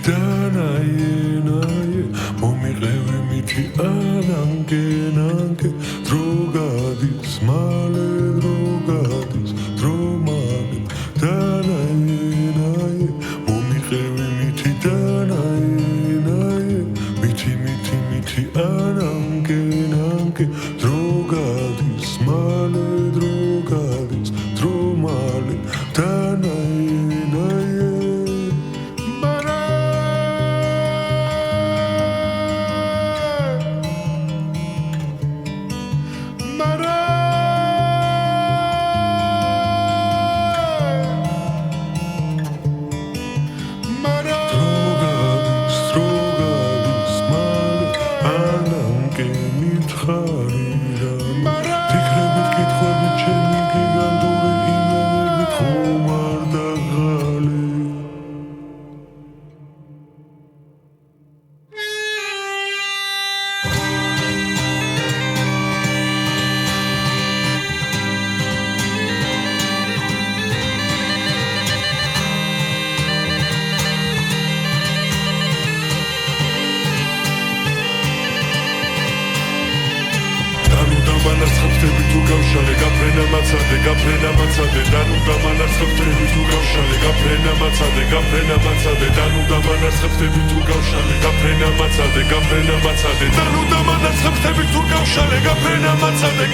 დანაიენაიე მომიყევი მითი ანანგენანგე დრო გადის მალე დრო გადის დრო მალე დანაიენაიე მომიყევი მითი დანაიენაიე მითი ანანგენანგე დრო გადის მალე დრო გადის დრო მალე დანაიენაიე გაფრენა მაცადე დანუ დამანარცხებდები თუ გავშალე გაფრენა მაცადე დანუ დამანარცხებდები თუ გავშალე გაფრენა მაცადე დანუ დამანარცხებდები თუ გავშალე გაფრენა მაცადე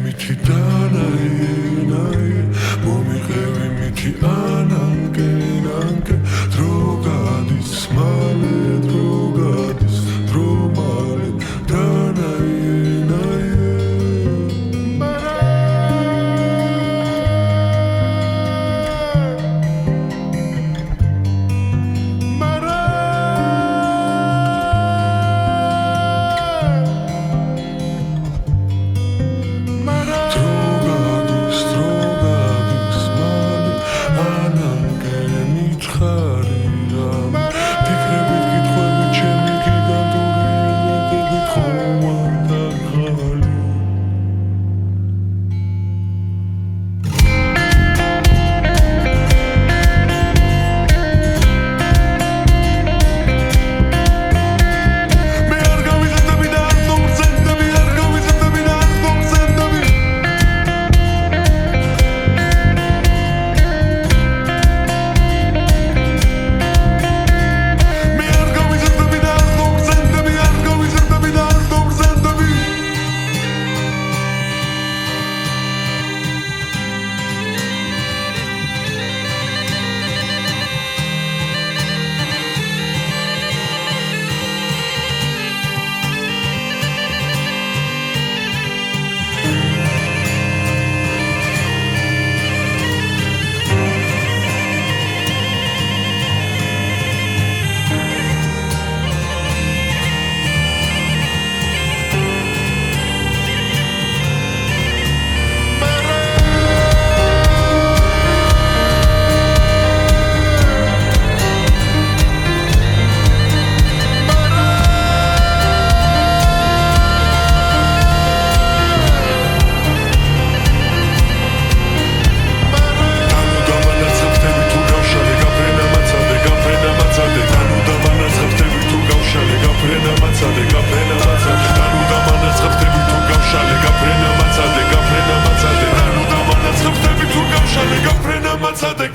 მითი დანაიენაიე მომიყევი მითი ანანგენანგე დრო გადის მალე დრო გადის დრო მალე დანაიენაიე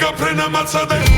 გაფრენა მაცადე